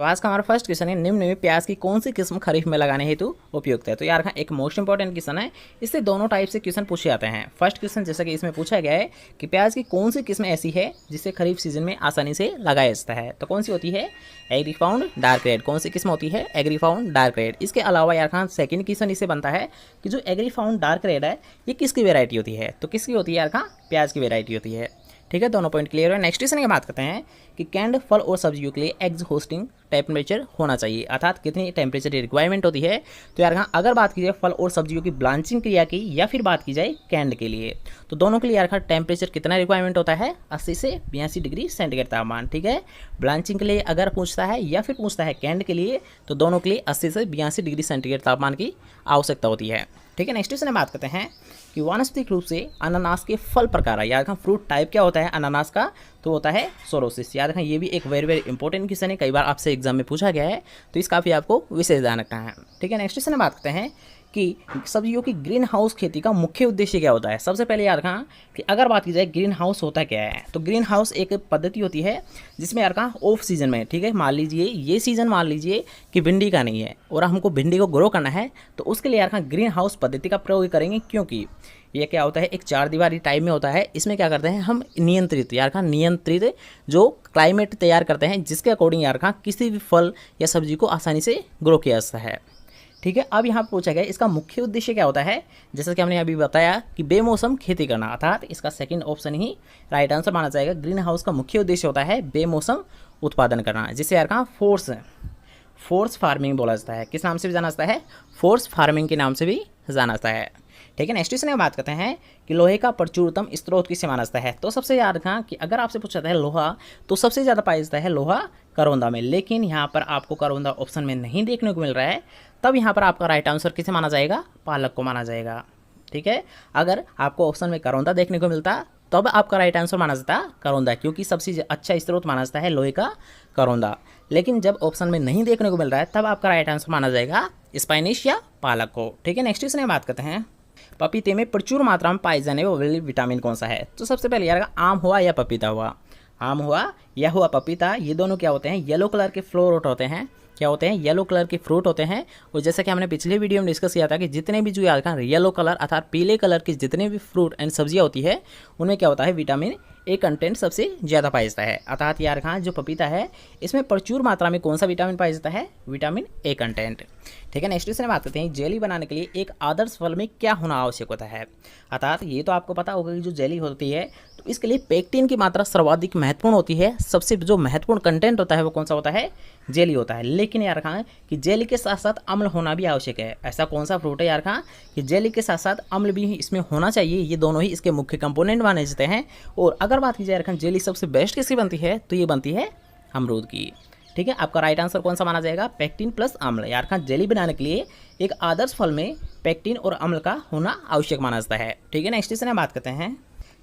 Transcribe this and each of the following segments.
तो आज का हमारा फर्स्ट क्वेश्चन है, निम्न में प्याज की कौन सी किस्म खरीफ में लगाने हेतु उपयुक्त है। तो यार एक मोस्ट इंपॉर्टेंट क्वेश्चन है, इससे दोनों टाइप से क्वेश्चन पूछे जाते हैं। फर्स्ट क्वेश्चन जैसा कि इसमें पूछा गया है कि प्याज की कौन सी किस्म ऐसी है जिसे खरीफ सीजन में आसानी से लगाया जा सकता है। तो कौन सी होती है? Agrifound dark red. कौन सी किस्म होती है? Agrifound dark red. इसके अलावा यार सेकंड क्वेश्चन इससे बनता है कि जो एग्रीफाउंड डार्क रेड है ये किसकी वेरायटी होती है। तो किसकी होती है यार? प्याज की वेरायटी होती है। ठीक है, दोनों पॉइंट क्लियर है। नेक्स्ट क्वेश्चन की बात करते हैं कि कैंड फल और सब्जियों के लिए एग्जॉस्टिंग टेम्परेचर होना चाहिए, अर्थात कितनी टेम्परेचर की रिक्वायरमेंट होती है। तो यार अगर बात की जाए फल और सब्जियों की ब्लांचिंग क्रिया की या फिर बात की जाए कैंड के लिए, तो दोनों के लिए यार टेम्परेचर कितना रिक्वायरमेंट होता है? 80 से 82 डिग्री सेंटीग्रेड तापमान। ठीक है, ब्लांचिंग के लिए अगर पूछता है या फिर पूछता है कैंड के लिए, तो दोनों के लिए 80 से 82 डिग्री सेंटीग्रेड तापमान की आवश्यकता होती है। ठीक है, नेक्स्ट क्वेश्चन बात करते हैं कि वानस्पतिक रूप से अनानास के फल प्रकार, याद रखें फ्रूट टाइप क्या होता है अनानास का? तो होता है सोरोसिस। याद रखें ये भी एक वेरी वेरी इंपॉर्टेंट क्वेश्चन है, कई बार आपसे एग्जाम में पूछा गया है, तो इसका भी आपको विशेष ध्यान रखना है। ठीक है, नेक्स्ट क्वेश्चन बात करते हैं कि सब्जियों की ग्रीन हाउस खेती का मुख्य उद्देश्य क्या होता है। सबसे पहले यार कि अगर बात की जाए ग्रीन हाउस होता क्या है, तो ग्रीन हाउस एक पद्धति होती है जिसमें यार ऑफ सीजन में, ठीक है, मान लीजिए ये सीजन मान लीजिए कि भिंडी का नहीं है और हमको भिंडी को ग्रो करना है, तो उसके लिए यार ग्रीन हाउस पद्धति का प्रयोग करेंगे, क्योंकि ये क्या होता है एक चार दीवारी टाइप में होता है। इसमें क्या करते हैं हम नियंत्रित जो क्लाइमेट तैयार करते हैं जिसके अकॉर्डिंग यार किसी भी फल या सब्जी को आसानी से ग्रो किया जाता है। ठीक है, अब यहाँ पूछा गया इसका मुख्य उद्देश्य क्या होता है। जैसा कि हमने अभी बताया कि बेमौसम खेती करना, अर्थात इसका सेकंड ऑप्शन ही राइट आंसर माना जाएगा। ग्रीन हाउस का मुख्य उद्देश्य होता है बेमौसम उत्पादन करना, जिसे यार फोर्स फार्मिंग बोला जाता है। किस नाम से भी जाना जाता है? फोर्स फार्मिंग के नाम से भी जाना जाता है। ठीक है, नेक्स्ट क्वेश्चन में बात करते हैं कि लोहे का प्रचुरतम स्रोत किसे माना जाता है। तो सबसे याद रखना कि अगर आपसे पूछा जाता है लोहा, तो सबसे ज़्यादा पाया जाता है लोहा करौंदा में, लेकिन यहाँ पर आपको करौंदा ऑप्शन में नहीं देखने को मिल रहा है, तब यहाँ पर आपका राइट आंसर किसे माना जाएगा? पालक को माना जाएगा। ठीक है, अगर आपको ऑप्शन में करौंदा देखने को मिलता तब आपका राइट आंसर माना जाता करौंदा, क्योंकि सबसे अच्छा स्रोत माना जाता है लोहे का करौंदा। लेकिन जब ऑप्शन में नहीं देखने को मिल रहा है तब आपका राइट आंसर माना जाएगा स्पाइनिश या पालक को। ठीक है, नेक्स्ट क्वेश्चन में बात करते हैं पपीते में प्रचुर मात्रा में पाए जाने वाले विटामिन कौन सा है। तो सबसे पहले यार आम हुआ या पपीता हुआ, आम हुआ या हुआ पपीता, ये दोनों क्या होते हैं? येलो कलर के फ्रूट होते हैं। क्या होते हैं? येलो कलर के फ्रूट होते हैं। और जैसा कि हमने पिछले वीडियो में डिस्कस किया था कि जितने भी जो येलो कलर अर्थात पीले कलर की जितने भी फ्रूट एंड सब्जियां होती है उनमें क्या होता है? विटामिन ए कंटेंट सबसे ज़्यादा पाया जाता है। अर्थात यार जो पपीता है इसमें प्रचुर मात्रा में कौन सा विटामिन पाया जाता है? Vitamin a content. ठीक है, नेक्स्ट क्वेश्चन बात करते हैं जेली बनाने के लिए एक आदर्श फल में क्या होना आवश्यक होता है। अर्थात ये तो आपको पता होगा कि जो जेली होती है तो इसके लिए पेक्टिन की मात्रा सर्वाधिक महत्वपूर्ण होती है। सबसे जो महत्वपूर्ण कंटेंट होता है वो कौन सा होता है? जेली होता है। लेकिन यार कि जेली के साथ साथ अम्ल होना भी आवश्यक है। ऐसा कौन सा फ्रूट है यार कि जेली के साथ साथ अम्ल भी इसमें होना चाहिए। ये दोनों ही इसके मुख्य कंपोनेंट माने जाते हैं। और अगर बात की जाए यार जेली सबसे बेस्ट किसकी बनती है, तो ये बनती है अमरूद की। ठीक है, आपका राइट आंसर कौन सा माना जाएगा? पेक्टिन प्लस अम्ल। यार जेली बनाने के लिए एक आदर्श फल में पेक्टिन और अम्ल का होना आवश्यक माना जाता है। ठीक है, नेक्स्ट क्वेश्चन बात करते हैं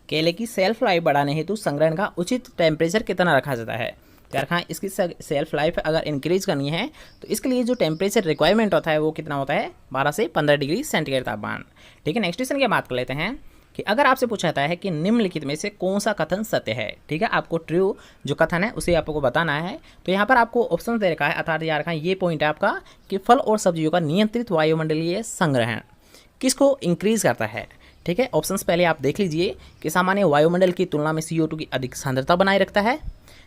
केले की सेल्फ लाइफ बढ़ाने हेतु संग्रहण का उचित टेम्परेचर कितना रखा जाता है। यार इसकी सेल्फ लाइफ अगर इंक्रीज करनी है तो इसके लिए जो टेम्परेचर रिक्वायरमेंट होता है वो कितना होता है? 12 से 15 डिग्री सेंटीग्रेड तापमान। ठीक है, नेक्स्ट क्वेश्चन की बात कर लेते हैं कि अगर आपसे पूछा जाता है कि निम्नलिखित में से कौन सा कथन सत्य है। ठीक है, आपको ट्रू जो कथन है उसे आपको बताना है। तो यहाँ पर आपको ऑप्शन दे रखा है, अर्थात यार ये पॉइंट है आपका कि फल और सब्जियों का नियंत्रित वायुमंडलीय संग्रहण किसको इंक्रीज करता है। ठीक है, ऑप्शंस पहले आप देख लीजिए कि सामान्य वायुमंडल की तुलना में CO2 की अधिक सांद्रता बनाए रखता है,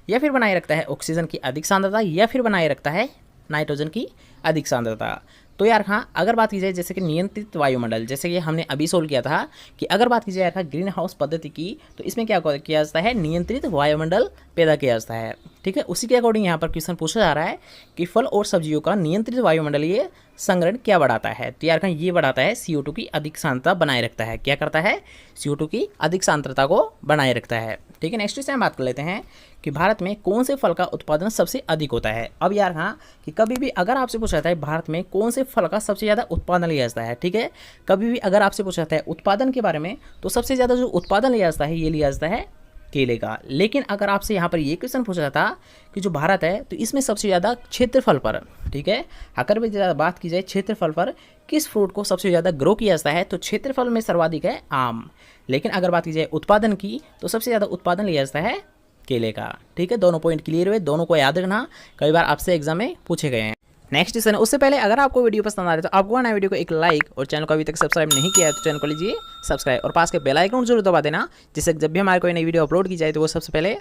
या फिर बनाए रखता है ऑक्सीजन की अधिक सांद्रता, या फिर बनाए रखता है नाइट्रोजन की अधिक सांद्रता। तो यार अगर बात की जाए जैसे कि नियंत्रित वायुमंडल, जैसे कि हमने अभी सोल्व किया था कि अगर बात की जाए यार ग्रीन हाउस पद्धति की, तो इसमें क्या किया जाता है? नियंत्रित वायुमंडल पैदा किया जाता है। ठीक है, उसी के अकॉर्डिंग यहाँ पर क्वेश्चन पूछा जा रहा है कि फल और सब्जियों का नियंत्रित वायुमंडलीय संग्रहण क्या बढ़ाता है। तो यार ये बढ़ाता है CO2 की अधिक सांद्रता बनाए रखता है। क्या करता है? CO2 की अधिक सांद्रता को बनाए रखता है। ठीक है, नेक्स्ट क्वेश्चन बात कर लेते हैं कि भारत में कौन से फल का उत्पादन सबसे अधिक होता है। अब यार कि कभी भी अगर आपसे पूछा जाता है भारत में कौन से फल का सबसे ज़्यादा उत्पादन लिया जाता है। ठीक है, कभी भी अगर आपसे पूछा जाता है उत्पादन के बारे में, तो सबसे ज़्यादा जो उत्पादन लिया जाता है ये लिया जाता है केले का। लेकिन अगर आपसे यहाँ पर ये क्वेश्चन पूछा जाता कि जो भारत है तो इसमें सबसे ज़्यादा क्षेत्रफल पर, ठीक है, अगर भी ज़्यादा बात की जाए क्षेत्रफल पर किस फ्रूट को सबसे ज़्यादा ग्रो किया जाता है, तो क्षेत्रफल में सर्वाधिक है आम। लेकिन अगर बात की जाए उत्पादन की, तो सबसे ज़्यादा उत्पादन लिया जाता है केले का। ठीक है, दोनों पॉइंट क्लियर हुए, दोनों को याद रखना, कई बार आपसे एग्जाम में पूछे गए हैं। नेक्स्ट क्वेश्चन है, उससे पहले अगर आपको वीडियो पसंद आ रहा है तो आपको ना वीडियो को एक लाइक, और चैनल को अभी तक सब्सक्राइब नहीं किया है तो चैनल को लीजिए सब्सक्राइब, और पास के बेल आइकन जरूर दबा देना, जिससे जब भी हमारे कोई नई वीडियो अपलोड की जाए तो वो सबसे पहले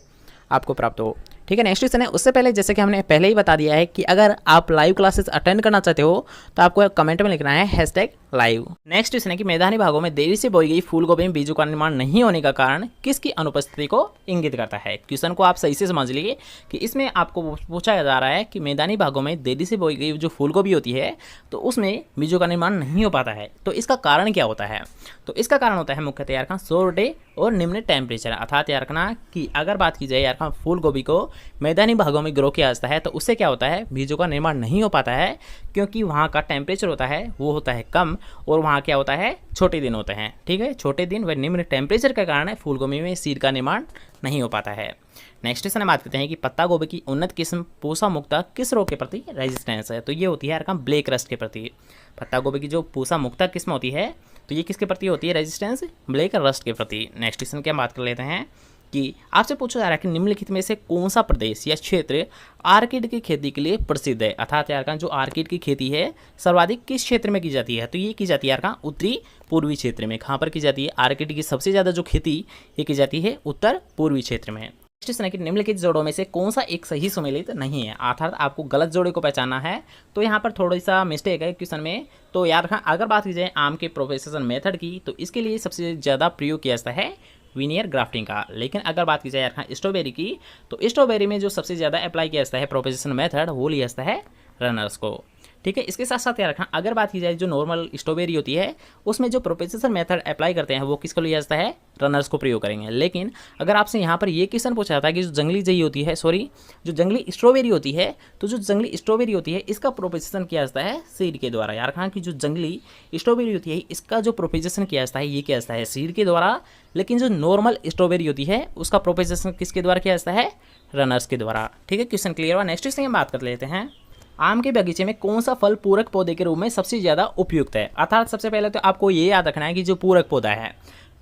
आपको प्राप्त हो। ठीक है, नेक्स्ट क्वेश्चन है, उससे पहले जैसे कि हमने पहले ही बता दिया है कि अगर आप लाइव क्लासेस अटेंड करना चाहते हो तो आपको कमेंट में लिखना है #लाइव। नेक्स्ट क्वेश्चन है कि मैदानी भागों में देरी से बोई गई फूलगोभी में बीजों का निर्माण नहीं होने का कारण किसकी अनुपस्थिति को इंगित करता है। क्वेश्चन को आप सही से समझ लीजिए कि इसमें आपको पूछा जा रहा है कि मैदानी भागों में देरी से बोई गई जो फूलगोभी होती है तो उसमें बीजों का निर्माण नहीं हो पाता है, तो इसका कारण क्या होता है। तो इसका कारण होता है मुख्यतः यार सौर और निम्न टेम्परेचर। अर्थात यार कि अगर बात की जाए यार फूल गोभी को मैदानी भागों में ग्रो किया जाता है तो उससे क्या होता है, बीजों का निर्माण नहीं हो पाता है, क्योंकि वहाँ का टेम्परेचर होता है वो होता है कम, और वहाँ क्या होता है, छोटे दिन होते हैं। ठीक है, छोटे दिन व निम्न टेम्परेचर के कारण फूल गोभी में सीड का निर्माण नहीं हो पाता है। नेक्स्ट क्वेश्चन बात करते हैं कि पत्ता गोभी की उन्नत किस्म पूसा मुक्ता किस रोग के प्रति रेजिस्टेंस है। तो ये होती है यार ब्लैक रस्ट के प्रति। पत्ता गोभी की जो पूसा मुक्ता किस्म होती है तो ये किसके प्रति होती है, रेजिस्टेंस, क्लेक रस्ट के प्रति। नेक्स्ट क्वेश्चन क्या बात कर लेते हैं कि आपसे पूछा जा रहा है कि निम्नलिखित में से कौन सा प्रदेश या क्षेत्र आर्किड की खेती के लिए प्रसिद्ध है। अर्थात यार जो आर्किड की खेती है सर्वाधिक किस क्षेत्र में की जाती है, तो ये की जाती है यार उत्तरी पूर्वी क्षेत्र में। कहाँ पर की जाती है, आर्किड की सबसे ज़्यादा जो खेती ये की जाती है उत्तर पूर्वी क्षेत्र में। क्वेश्चन है कि निम्नलिखित जोड़ों में से कौन सा एक सही सम्मिलित नहीं है। अर्थात आपको गलत जोड़े को पहचानना है, तो यहाँ पर थोड़ा सा मिस्टेक है क्वेश्चन में। तो यार अगर बात की जाए आम के प्रोपेगेशन मेथड की तो इसके लिए सबसे ज़्यादा प्रयोग किया जाता है विनियर ग्राफ्टिंग का। लेकिन अगर बात की जाए यार स्ट्रॉबेरी की तो स्ट्रॉबेरी में जो सबसे ज़्यादा अप्लाई किया जाता है प्रोपेगेशन मेथड वो लिया जाता है रनर्स को। ठीक है, इसके साथ साथ यार अगर बात की जाए जो नॉर्मल स्ट्रॉबेरी होती है उसमें जो प्रोपेगेशन मेथड अप्लाई करते हैं वो किसको लिया जाता है, रनर्स को प्रयोग करेंगे। लेकिन अगर आपसे यहाँ पर ये क्वेश्चन पूछा जाता है कि जो जंगली जई होती है, जो जंगली स्ट्रॉबेरी होती है, तो जो जंगली स्ट्रॉबेरी होती है इसका प्रोपेगेशन किया जाता है सीड के द्वारा। यार कि जो जंगली स्ट्रॉबेरी होती है इसका जो प्रोपेगेशन किया जाता है ये किया जाता है सीड के द्वारा। लेकिन जो नॉर्मल स्ट्रॉबेरी होती है उसका प्रोपेगेशन किसके द्वारा किया जाता है, रनर्स के द्वारा। ठीक है, क्वेश्चन क्लियर हुआ। नेक्स्ट क्वेश्चन बात कर लेते हैं, आम के बगीचे में कौन सा फल पूरक पौधे के रूप में सबसे ज़्यादा उपयुक्त है। अर्थात सबसे पहले तो आपको ये याद रखना है कि जो पूरक पौधा है,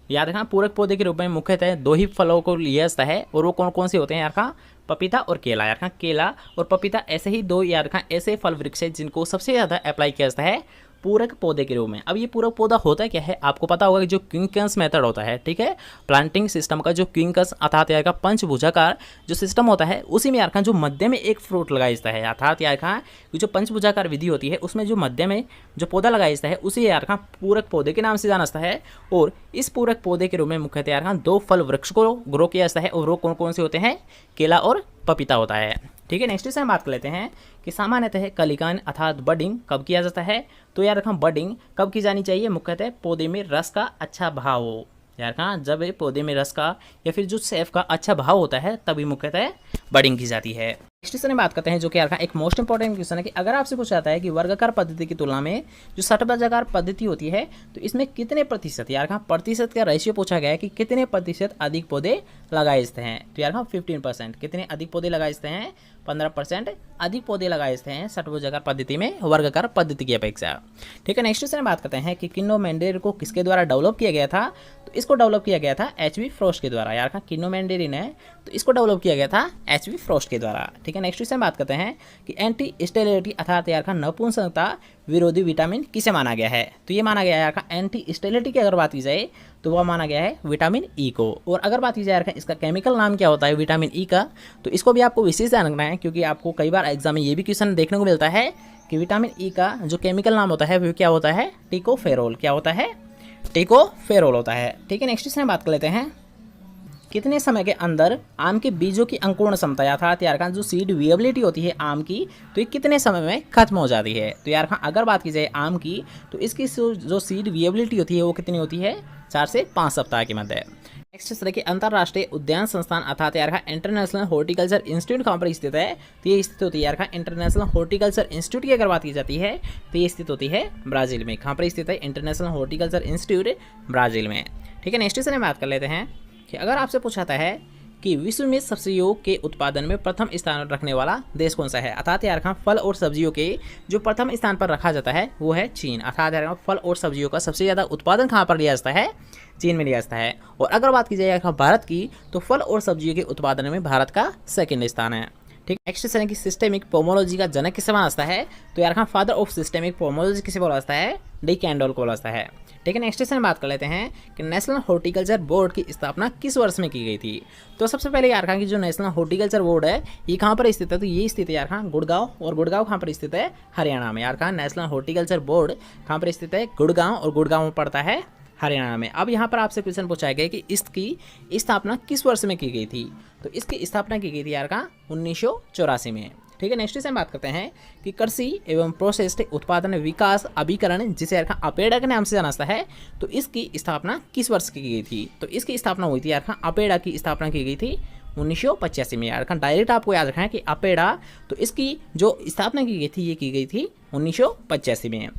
याद रखना पूरक पौधे के रूप में मुख्यतः 2 ही फलों को लिया जाता है, और वो कौन कौन से होते हैं यार पपीता और केला। यार केला और पपीता ऐसे ही 2 यार ऐसे फल वृक्ष है जिनको सबसे ज़्यादा अप्लाई किया जाता है पूरक पौधे के रूप में। अब ये पूरक पौधा होता क्या है, आपको पता होगा कि जो क्विंकस मेथड होता है, ठीक है, प्लांटिंग सिस्टम का जो क्विंकस अर्थात यार पंचभुजाकार जो सिस्टम होता है उसी में यार जो मध्य में एक फ्रूट लगाया जाता है। अर्थात यार जो पंचभुजाकार विधि होती है उसमें जो मध्य में जो पौधा लगाया जाता है उसी यार पूरक पौधे के नाम से जाना जाता है। और इस पूरक पौधे के रूप में मुख्यतः यार 2 फल वृक्ष को ग्रो किया जाता है, और वो कौन कौन से होते हैं, केला और पपीता होता है। ठीक है, नेक्स्ट क्वेश्चन बात कर लेते हैं कि सामान्यतः कलिकान अर्थात बडिंग कब किया जाता है। तो यार बडिंग कब की जानी चाहिए, मुख्यतः पौधे में रस का अच्छा भाव हो। यार जब पौधे में रस का या फिर जो सेफ का अच्छा भाव होता है तभी मुख्यतः बडिंग की जाती है। नेक्स्ट क्वेश्चन बात करते हैं जो कि यार एक मोस्ट इंपॉर्टेंट क्वेश्चन है कि अगर आपसे पूछा जाता है कि वर्गाकार पद्धति की तुलना में जो षटभुजाकार पद्धति होती है तो इसमें कितने प्रतिशत, यार प्रतिशत का रेशियो पूछा गया है कि कितने प्रतिशत अधिक पौधे लगाए जाते हैं। तो यार 15%। कितने अधिक पौधे लगाए जाते हैं, 15% अधिक पौधे लगाए जाते हैं षटभुजाकार पद्धति में वर्गाकार पद्धति की अपेक्षा। ठीक है, नेक्स्ट क्वेश्चन बात करते हैं कि किन्नो-मेंडेर को किसके द्वारा डेवलप किया गया था। तो इसको डेवलप किया गया था H.V. फ्रॉस्ट के द्वारा। यार किन्नो-मेंडेरिन है तो इसको डेवलप किया गया था H.V. फ्रॉस्ट के द्वारा। ठीक है, नेक्स्ट क्वेश्चन बात करते हैं कि एंटी स्टेरिलिटी अर्थात यार नपुंसकता विरोधी विटामिन किसे माना गया है। तो ये माना गया है यार एंटी स्टेरिलिटी की अगर बात की जाए तो वह माना गया है विटामिन ई को। और अगर बात की जाए यार इसका केमिकल नाम क्या होता है विटामिन ई का, तो इसको भी आपको विशेष ध्यान रखना है, क्योंकि आपको कई बार एग्जाम में ये भी क्वेश्चन देखने को मिलता है कि विटामिन ई का जो केमिकल नाम होता है वो क्या होता है, टिकोफेरोल। क्या होता है, टिकोफेरोल होता है। ठीक है, नेक्स्ट क्वेश्चन बात कर लेते हैं, कितने समय के अंदर आम के बीजों की अंकुरण क्षमता अर्थात यार जो सीड विएबिलिटी होती है आम की तो ये कितने समय में खत्म हो जाती है। तो यार अगर बात की जाए आम की तो इसकी जो सीड विएबिलिटी होती है वो कितनी होती है, 4 से 5 सप्ताह के मध्य। नेक्स्ट इस तरह की अंतर्राष्ट्रीय उद्यान संस्थान अर्थात यार इंटरनेशनल हॉर्टिकल्चर इंस्टीट्यूट कहाँ पर स्थित है। तो ये स्थित होती है यार इंटरनेशनल हॉर्टिकल्चर इंस्टीट्यूट की अगर बात की जाती है तो ये स्थित होती है ब्राज़ील में। कहाँ पर स्थित है, इंटरनेशनल हॉर्टिकल्चर इंस्टीट्यूट ब्राज़ील में। ठीक है, नेक्स्ट से बात कर लेते हैं कि अगर आपसे पूछाता है कि विश्व में सब्जियों के उत्पादन में प्रथम स्थान रखने वाला देश कौन सा है। अर्थात यार खां फल और सब्जियों के जो प्रथम स्थान पर रखा जाता है वो है चीन। अर्थात यार खां फल और सब्जियों का सबसे ज़्यादा उत्पादन कहाँ पर लिया जाता है, चीन में लिया जाता है। और अगर बात की जाए यार खां भारत की, तो फल और सब्जियों के उत्पादन में भारत का सेकेंड स्थान है। ठीक, नेक्स्ट क्वेश्चन है कि सिस्टेमिक पोमोलॉजी का जनक किसे माना जाता है। तो यार खां फादर ऑफ सिस्टेमिक पोमोलॉजी किसे बोला जाता है, डी कैंडोल को बोला जाता है। ठीक है, नेक्स्ट क्वेश्चन बात कर लेते हैं कि नेशनल हॉर्टिकल्चर बोर्ड की स्थापना किस वर्ष में की गई थी। तो सबसे पहले यार खां की जो नेशनल हॉर्टिकल्चर बोर्ड है ये कहाँ पर स्थित है, तो ये स्थित है यार खां गुड़गांव, और गुड़गांव कहाँ पर स्थित है, हरियाणा में। यार खां नेशनल हॉर्टिकल्चर बोर्ड कहाँ पर स्थित है, गुड़गांव, और गुड़गांव में पड़ता है हरियाणा में। अब यहाँ पर आपसे क्वेश्चन पूछा गया कि इसकी स्थापना किस वर्ष में की गई थी। तो इसकी स्थापना की गई थी यार का 1984 में। ठीक है, नेक्स्ट क्वेश्चन बात करते हैं कि कृषि एवं प्रोसेस्ड उत्पादन विकास अभिकरण, जिसे यार का अपेडा के नाम से जाना जाता है, तो इसकी स्थापना किस वर्ष की गई थी। तो इसकी स्थापना हुई थी यार का अपेडा की स्थापना की गई थी 1985 में। यार का डायरेक्ट आपको याद रखना है कि अपेडा, तो इसकी जो स्थापना की गई थी ये की गई थी 1985 में।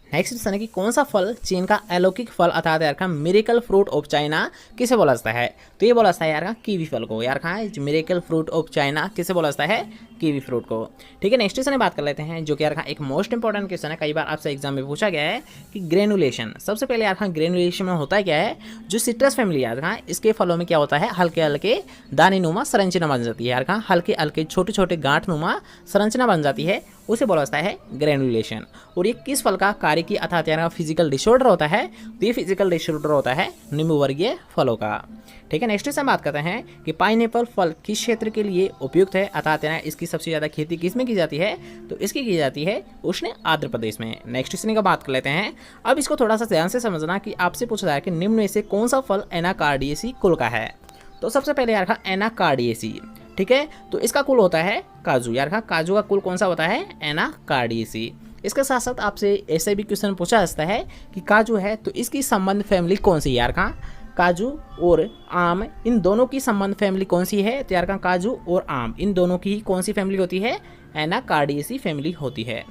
नेक्स्ट क्वेश्चन है कि कौन सा फल चीन का अलौकिक फल अर्थात यार का मिरेकल फ्रूट ऑफ चाइना किसे बोला जाता है। तो ये बोला जाता है यार का कीवी फल को। यार का मिरेकल फ्रूट ऑफ चाइना किसे बोला जाता है, कीवी फ्रूट को। ठीक है, नेक्स्ट क्वेश्चन में बात कर लेते हैं जो कि यार का एक मोस्ट इंपॉर्टेंट क्वेश्चन है, कई बार आपसे एग्जाम में पूछा गया है कि ग्रेनुलेशन। सबसे पहले यार का ग्रेनुलेशन में होता है क्या है, जो सिट्रस फैमिली यार का इसके फलों में क्या होता है, हल्के हल्के दानेनुमा संरचना बन जाती है। यार का हल्के हल्के छोटे छोटे गांठनुमा संरचना बन जाती है, उसे बोला जाता है ग्रेनुलेशन। और ये किस फल का कार्य की अर्थात यार फिजिकल डिसऑर्डर होता है, तो ये फिजिकल डिसऑर्डर होता है नींबू वर्गीय फलों का। ठीक है, नेक्स्ट से बात करते हैं कि पाइनएप्पल फल किस क्षेत्र के लिए उपयुक्त है, अर्थात यार इसकी सबसे ज़्यादा खेती किस में की जाती है, तो इसकी की जाती है उष्ण आर्द्र प्रदेश में। नेक्स्ट क्वेश्चन का बात कर लेते हैं। अब इसको थोड़ा सा ध्यान से समझना कि आपसे पूछा जाए कि निम्न में से कौन सा फल एनाकार्डियेसी कुल का है। तो सबसे पहले यार का एनाकार्डियेसी। ठीक है, तो इसका कुल होता है काजू। यार का काजू का कुल कौन सा होता है, एनाकार्डियेसी। इसके साथ साथ आपसे ऐसे भी क्वेश्चन पूछा जाता है कि काजू है तो इसकी संबंध फैमिली कौन सी है। यार का काजू और आम, इन दोनों की संबंध फैमिली कौन सी है, तो यार का काजू और आम इन दोनों की कौन सी फैमिली होती है, एनाकार्डियेसी फैमिली होती है।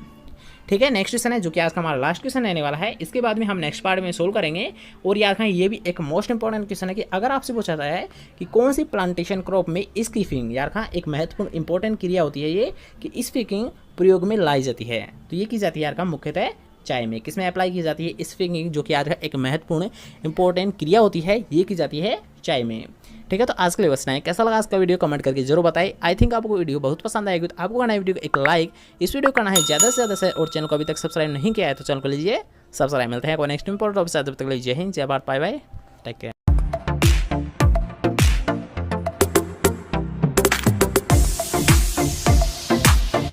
ठीक है, नेक्स्ट क्वेश्चन है जो कि आज का हमारा लास्ट क्वेश्चन रहने वाला है। इसके बाद में हम नेक्स्ट पार्ट में सोल्व करेंगे। और यार खां ये भी एक मोस्ट इंपॉर्टेंट क्वेश्चन है कि अगर आपसे पूछा जाता है कि कौन सी प्लांटेशन क्रॉप में स्किपिंग, यार खां एक महत्वपूर्ण इंपॉर्टेंट क्रिया होती है ये कि स्किपिंग प्रयोग में लाई जाती है, तो ये की जाती है यार खां मुख्यतः चाय में। किस में अप्लाई की जाती है, स्किपिंग जो कि आज का एक महत्वपूर्ण इंपॉर्टेंट क्रिया होती है, ये की जाती है चाय में। ठीक है, तो आज के लिए बस इतना है। कैसा लगा आज का वीडियो कमेंट करके जरूर बताएं। आई थिंक आपको वीडियो बहुत पसंद आएगी, तो आपको करना है वीडियो को एक लाइक, इस वीडियो को करना है ज़्यादा से ज़्यादा से, और चैनल को अभी तक सब्सक्राइब नहीं किया है तो चैनल को लीजिए सब्सक्राइब। मिलते हैं कोई नेक्स्ट इंपॉर्टेंट टॉपिक से, तब तक लीजिए जय हिंद, जय Bharat, bye bye, take care.